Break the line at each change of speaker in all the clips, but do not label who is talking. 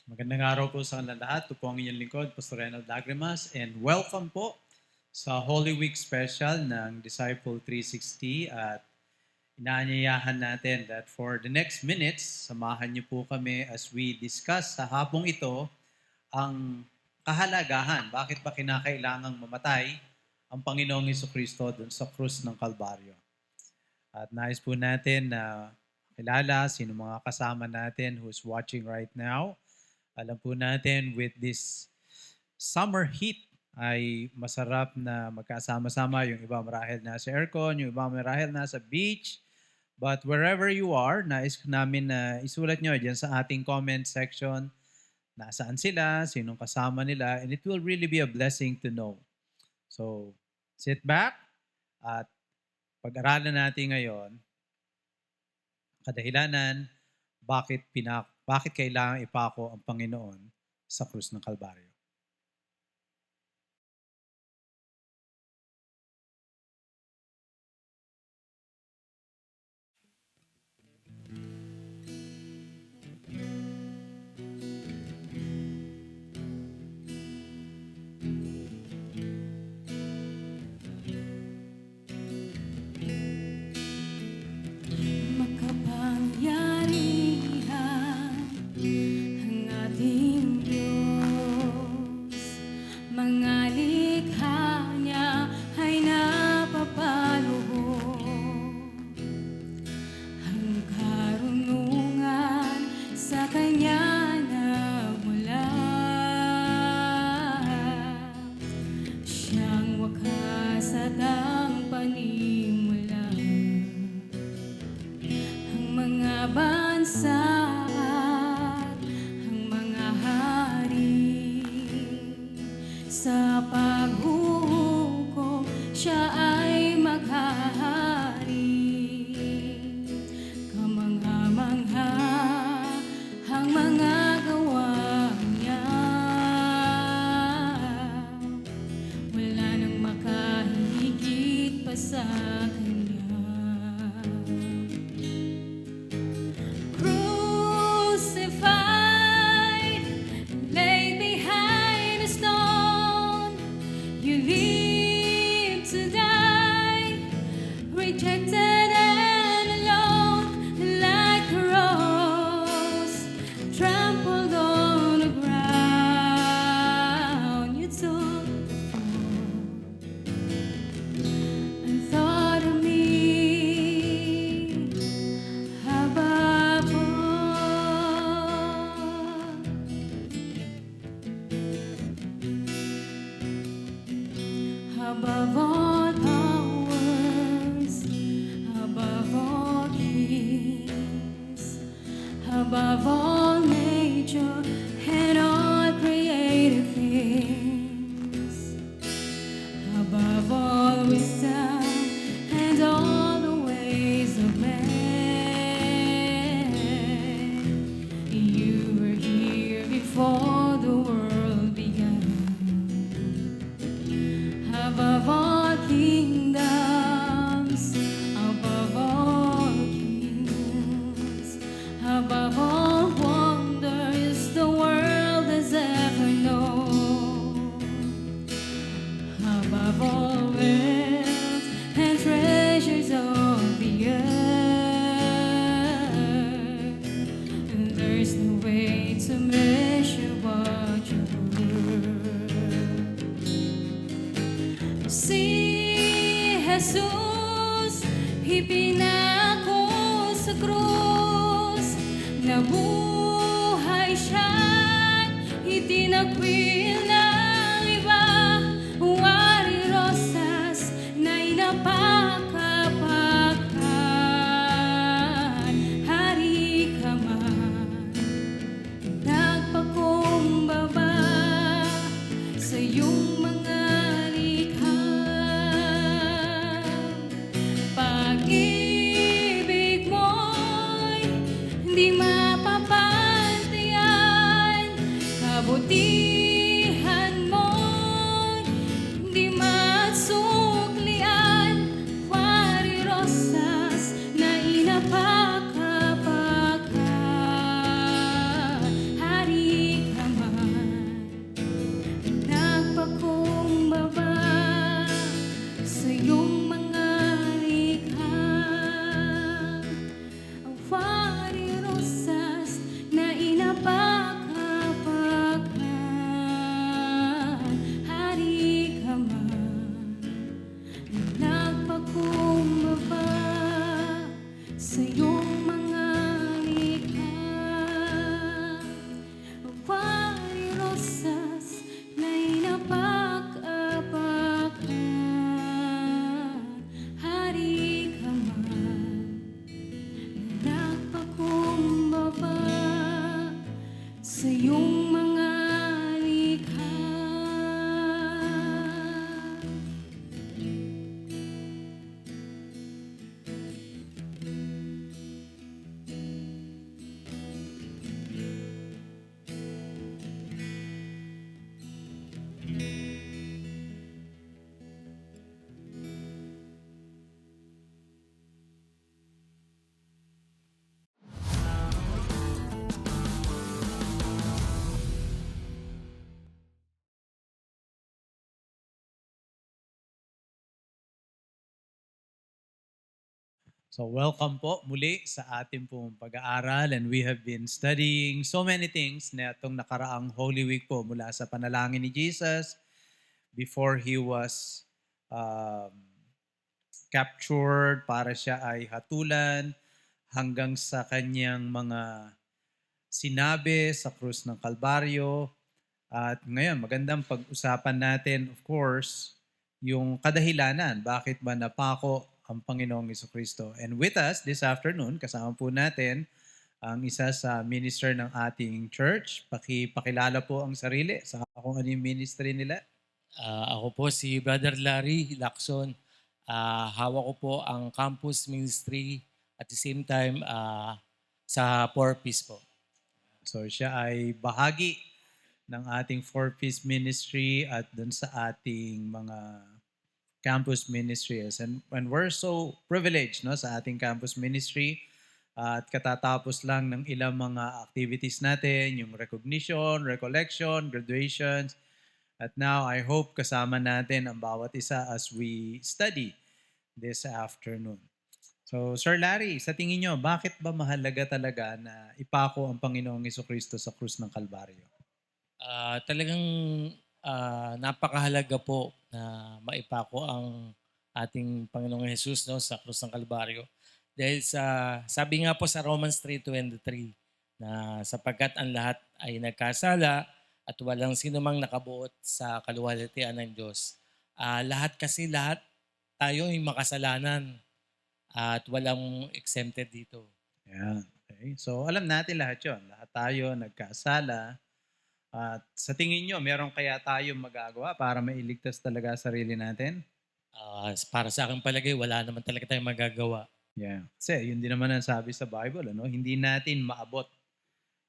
Magandang araw po sa kanila lahat. Ito po ang inyong lingkod, Pastor Renald Lagrimas, and welcome po sa Holy Week Special ng Disciple 360 at inaanyayahan natin that for the next minutes, samahan niyo po kami as we discuss sa hapong ito ang kahalagahan. Bakit ba kinakailangang mamatay ang Panginoong Jesucristo dun sa krus ng Kalbaryo? At nais po natin na kilala sino mga kasama natin who's watching right now. Alam po natin with this summer heat ay masarap na magkasama-sama. Yung iba marahil nasa aircon, yung iba marahil nasa beach. But wherever you are, nais namin na isulat nyo dyan sa ating comment section nasaan sila, sinong kasama nila, and it will really be a blessing to know. So, sit back at pag-aralan natin ngayon kadahilanan bakit kailangan ipako ang Panginoon sa krus ng Kalbaryo.
Makapangyarihan ang ating Diyos, mga likha niya ay napapaluhod. Ang karunungan sa Kanya nagmula, siyang wakas at ang panimula. Ang mga bansa at ang mga hari, sa paghuhukom siya ay maghahari. Kamangha-mangha ang mga gawa niya, wala nang makahigit pa sa Kanya. Crucified, laid behind a stone, you live to die, rejected and alone, like a rose trampled on the ground. You took the fall and thought of me above all powers, above all kings, above all nature and all created things, above all wisdom and all the ways of man. You were here before the world began. Above all kingdoms, above all kings, above all wonders the world has ever known, above all wealth and treasures of the earth, and there's no way to measure what you're worth. Si Jesus ipinako sa krus, nabuhay siya, itinakwil ng iba, wari rosas na inapakapakan. Hari ka man, nagpakumbaba sa iyong mga likha. Pag-ibig mo'y hindi mapapantayan, kabutihan
So welcome po muli sa ating pong pag-aaral, and we have been studying so many things na itong nakaraang Holy Week po mula sa panalangin ni Jesus before He was um, captured para siya ay hatulan hanggang sa kanyang mga sinabi sa krus ng Kalbaryo. At ngayon, magandang pag-usapan natin, of course, yung kadahilanan. Bakit ba napako ang Panginoong Jesucristo? And with us this afternoon, kasama po natin ang isa sa minister ng ating church. Pakilala po ang sarili sa kung ano yung ministry nila.
Ako po si Brother Larry Lacson. Hawak ko po ang campus ministry at the same time sa Porpis po.
So siya ay bahagi ng ating four-piece ministry at dun sa ating mga campus ministries. And we're so privileged no, sa ating campus ministry at katatapos lang ng ilang mga activities natin, yung recognition, recollection, graduations. At now, I hope kasama natin ang bawat isa as we study this afternoon. So, Sir Larry, sa tingin nyo, bakit ba mahalaga talaga na ipako ang Panginoong Jesucristo sa krus ng Kalbaryo?
Talagang napakahalaga po na maipako ang ating Panginoong Jesus no, sa krus ng Kalbaryo. Dahil sabi nga po sa Romans 3:23 na sapagkat ang lahat ay nagkasala at walang sinumang nakabuot sa kaluwalhatian ng Diyos. Lahat tayo ay makasalanan at walang exempted dito.
Yeah. Okay. So, alam natin lahat yon. Lahat tayo nagkasala. At sa tingin nyo, meron kaya tayong magagawa para mailigtas talaga sarili natin?
Para sa akin palagay, wala naman talaga tayong magagawa.
Yeah. Kasi yun din naman ang sabi sa Bible, ano? Hindi natin maabot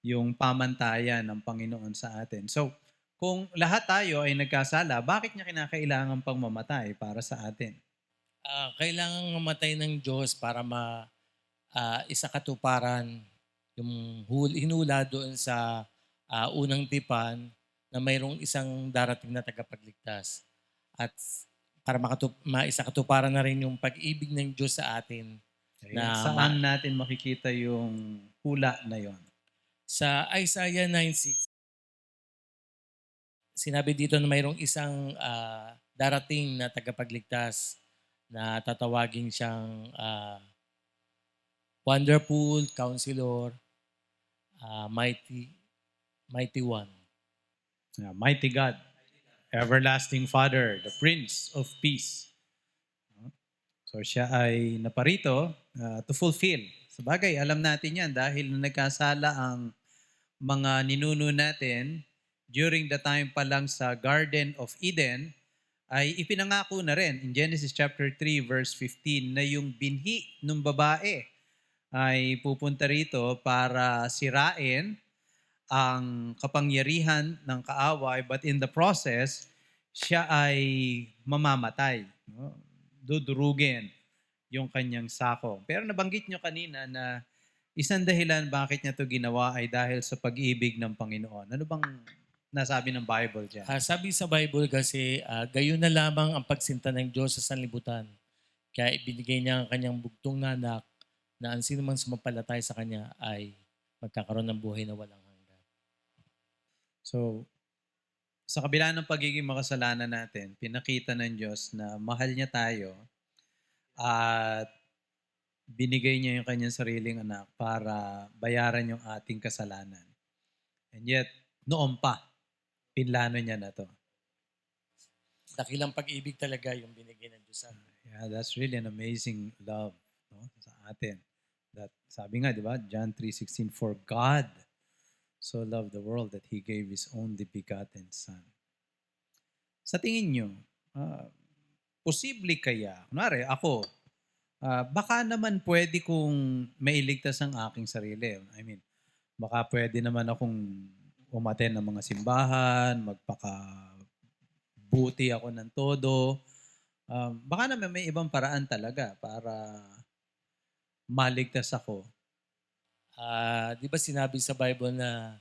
yung pamantayan ng Panginoon sa atin. So, kung lahat tayo ay nagkasala, bakit niya kinakailangan pang mamatay para sa atin?
Kailangan mamatay ng Diyos para isakatuparan yung hinula doon sa unang tipan na mayroong isang darating na tagapagligtas. At para maisakatuparan na rin yung pag-ibig ng Diyos sa atin.
Okay. Saan natin makikita yung hula na yon?
Sa Isaiah 9:6, sinabi dito na mayroong isang darating na tagapagligtas na tatawagin siyang Wonderful Counselor, Mighty One.
Yeah, mighty God, Everlasting Father, the Prince of Peace. So siya ay naparito to fulfill. Sabagay, alam natin yan dahil nagkasala ang mga ninuno natin during the time pa lang sa Garden of Eden, ay ipinangako na rin in Genesis chapter 3 verse 15 na yung binhi ng babae ay pupunta rito para sirain ang kapangyarihan ng kaaway, but in the process, siya ay mamamatay. No? Dudurugin yung kanyang sako. Pero nabanggit nyo kanina na isang dahilan bakit niya to ginawa ay dahil sa pag-ibig ng Panginoon. Ano bang nasabi ng Bible dyan?
Sabi sa Bible kasi, gayon na lamang ang pagsinta ng Diyos sa sanlibutan. Kaya ibinigay niya ang kanyang bugtong na anak na ang sino man sumampalatay sa kanya ay magkakaroon ng buhay na walang hanggan.
So, sa kabila ng pagiging makasalanan natin, pinakita ng Diyos na mahal niya tayo at binigay niya yung kanyang sariling anak para bayaran yung ating kasalanan. And yet, noon pa, pinlano niya na to.
Dakilang pag-ibig talaga yung binigay ng Diyos sa atin.
Yeah, that's really an amazing love no, sa atin. That, sabi nga, di ba, John 3:16, for God so loved the world that He gave His only begotten Son. Sa tingin nyo, posible kaya, kunwari ako, baka naman pwede kong mailigtas ang aking sarili. I mean, baka pwede naman akong umaten ng mga simbahan, magpakabuti ako ng todo. Baka naman may ibang paraan talaga para maligtas ako.
Di ba sinabi sa Bible na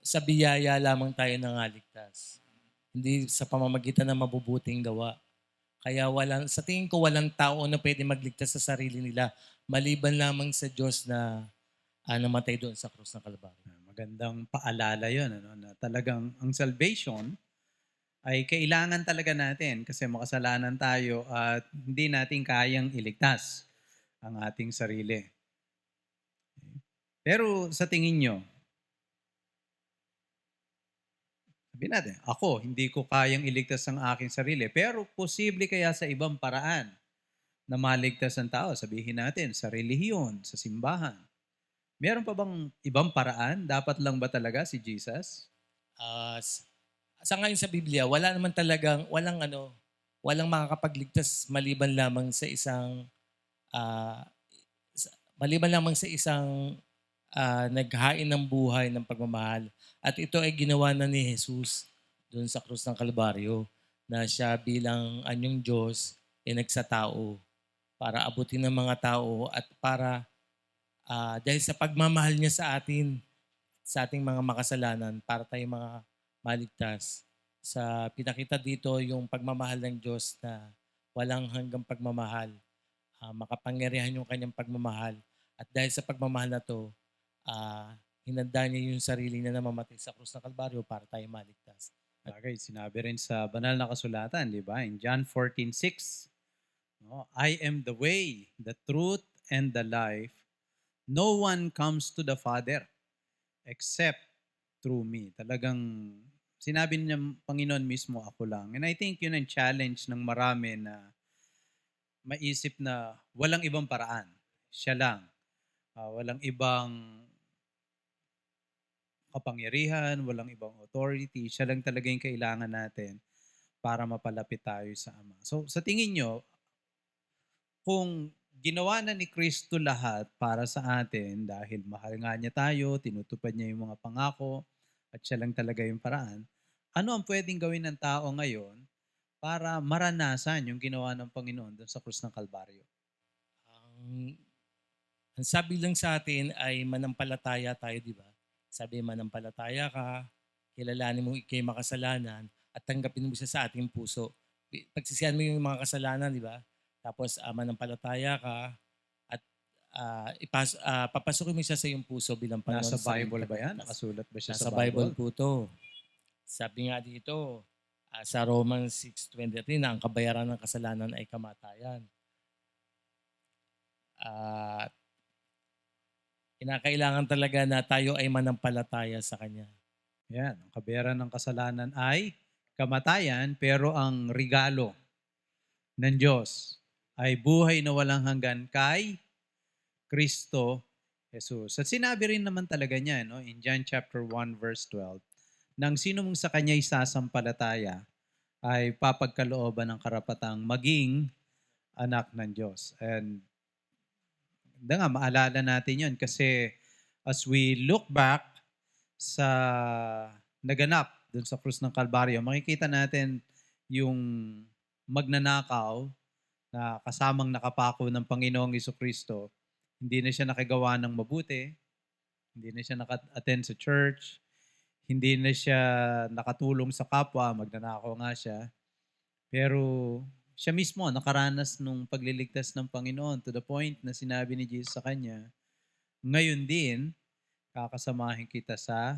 sa biyaya lamang tayo nangaligtas. Hindi sa pamamagitan ng mabubuting gawa. Kaya sa tingin ko walang tao na pwede magligtas sa sarili nila maliban lamang sa Diyos na namatay doon sa krus ng Kalbaryo.
Magandang paalala yon, ano, na talagang ang salvation ay kailangan talaga natin kasi makasalanan tayo at hindi natin kayang iligtas ang ating sarili. Pero sa tingin nyo, sabihin natin, ako, hindi ko kayang iligtas ang aking sarili, pero posible kaya sa ibang paraan na maligtas ang tao, sabihin natin, sa relihiyon, sa simbahan. Meron pa bang ibang paraan? Dapat lang ba talaga si Jesus?
Ah, s- sa ngayon sa Biblia, walang makakapagligtas maliban lamang sa isang ah, maliban lamang sa isang naghain ng buhay ng pagmamahal. At ito ay ginawa na ni Jesus doon sa krus ng Kalbaryo na siya bilang anyong Diyos ay nagsatao para abutin ng mga tao at para dahil sa pagmamahal niya sa ating mga makasalanan, para tayong mga maligtas. Pinakita dito yung pagmamahal ng Diyos na walang hanggang pagmamahal. Makapangyarihan yung kanyang pagmamahal. At dahil sa pagmamahal na to, hinanda niya yung sarili niya na mamatay sa krus ng Kalbaryo para tayo maligtas.
Bagay, sinabi rin sa banal na kasulatan, di ba? In John 14:6, no, I am the way, the truth, and the life. No one comes to the Father except through me. Talagang sinabi niya Panginoon mismo, ako lang. And I think yun ang challenge ng marami na maisip na walang ibang paraan. Siya lang. Walang ibang kapangyarihan, walang ibang authority. Siya lang talaga yung kailangan natin para mapalapit tayo sa Ama. So sa tingin nyo, kung ginawa na ni Kristo lahat para sa atin dahil mahal nga niya tayo, tinutupad niya yung mga pangako, at siya lang talaga yung paraan, ano ang pwedeng gawin ng tao ngayon para maranasan yung ginawa ng Panginoon doon sa krus ng Kalbaryo?
Ang, ang sabi lang sa atin ay manampalataya tayo, di ba? Sabi, manampalataya ka, kilalanin mo ikay makasalanan, at tanggapin mo siya sa ating puso. Pagsisihan mo yung mga kasalanan, di ba? Tapos manampalataya ka at papasukin mo siya sa iyong puso bilang Panginoon
Nasa
sa sarili
Bible ba yan?
tagapagligtas.
Nakasulat ba siya
Nasa
sa
Bible
Bible?
po to. Sabi nga dito, sa Romans 6:23 na ang kabayaran ng kasalanan ay kamatayan. At kinakailangan talaga na tayo ay manampalataya sa Kanya.
Yan, ang kabayaran ng kasalanan ay kamatayan, pero ang regalo ng Diyos ay buhay na walang hanggan kay Kristo Jesus. At sinabi rin naman talaga niya, no, in John chapter 1 verse 12, nang sino mong sa kanya isasampalataya ay papagkalooban ng karapatang maging anak ng Diyos. And nga, maalala natin yun kasi as we look back sa naganap dun sa krus ng Kalbaryo, makikita natin yung magnanakaw na kasamang nakapako ng Panginoong Kristo. Hindi na siya nakagawa ng mabuti, hindi na siya naka-attend sa church, hindi na siya nakatulong sa kapwa, magnanakaw nga siya. Pero siya mismo nakaranas nung pagliligtas ng Panginoon to the point na sinabi ni Jesus sa kanya, ngayon din, kakasamahin kita sa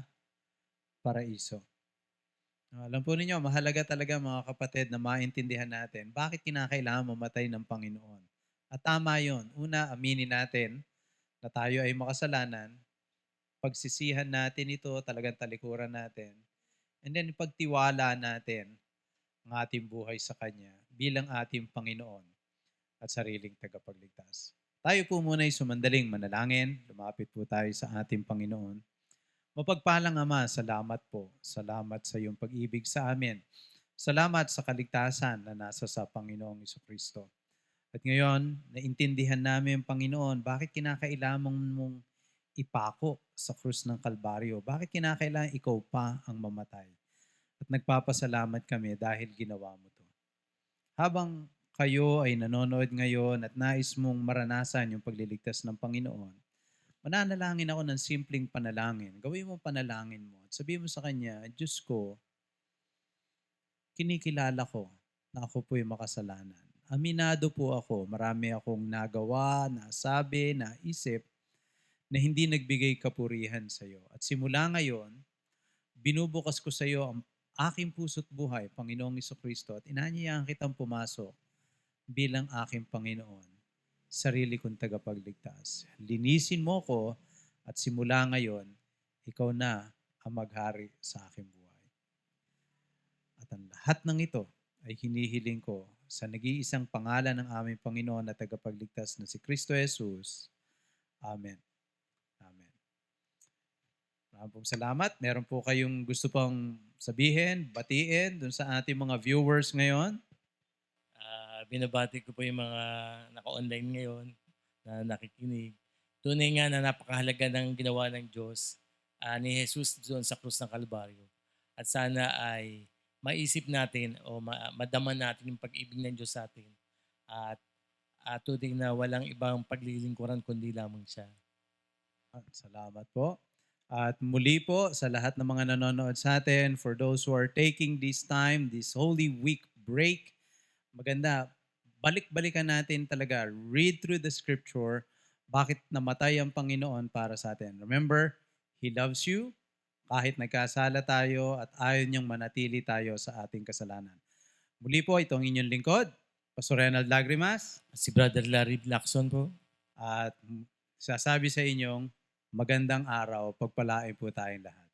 paraiso. Alam po ninyo, mahalaga talaga mga kapatid na maintindihan natin bakit kinakailangan mamatay ng Panginoon. At tama yon. Una, aminin natin na tayo ay makasalanan. Pagsisihan natin ito, talagang talikuran natin. And then ipagtiwala natin ang ating buhay sa Kanya bilang ating Panginoon at sariling tagapagligtas. Tayo po muna ay sumandaling manalangin. Lumapit po tayo sa ating Panginoon. Mapagpalang Ama, salamat po. Salamat sa iyong pag-ibig sa amin. Salamat sa kaligtasan na nasa sa Panginoong Kristo. At ngayon, naintindihan namin, Panginoon, bakit kinakailangan mong ipako sa krus ng Kalbaryo? Bakit kinakailangan ikaw pa ang mamatay? At nagpapasalamat kami dahil ginawa mo to. Habang kayo ay nanonood ngayon at nais mong maranasan yung pagliligtas ng Panginoon, mananalangin ako ng simpleng panalangin. Gawin mo panalangin mo. At sabihin mo sa Kanya, Diyos ko, kinikilala ko na ako po'y makasalanan. Aminado po ako, marami akong nagawa, nasabi, naisip na hindi nagbigay kapurihan sa iyo. At simula ngayon, binubukas ko sa iyo ang aking puso't buhay, Panginoong Kristo, at inanyayahan kitang pumasok bilang aking Panginoon, sarili kong tagapagligtas. Linisin mo ko at simula ngayon, ikaw na ang maghari sa aking buhay. At ang lahat ng ito ay hinihiling ko sa nag-iisang pangalan ng aming Panginoon at tagapagligtas na si Kristo Jesus. Amen. Amen. Maraming pong salamat. Meron po kayong gusto pang sabihin, batiin dun sa ating mga viewers ngayon?
Binabati ko po yung mga naka-online ngayon na nakikinig. Tunay nga na napakahalaga ng ginawa ng Diyos ni Jesus doon sa krus ng Kalbaryo. At sana ay maisip natin o madama natin yung pag-ibig ng Diyos sa atin. At tunay na walang ibang paglilingkuran kundi lamang siya.
Salamat po. At muli po sa lahat ng mga nanonood sa atin, for those who are taking this time, this Holy Week break, maganda, balik-balikan natin talaga, read through the scripture, bakit namatay ang Panginoon para sa atin. Remember, He loves you, kahit nagkasala tayo at ayaw niyang manatili tayo sa ating kasalanan. Muli po, itong inyong lingkod, Pastor Renald Lagrimas,
Si Brother Larry Lacson po.
at sasabi sa inyong magandang araw, pagpalain po tayong lahat.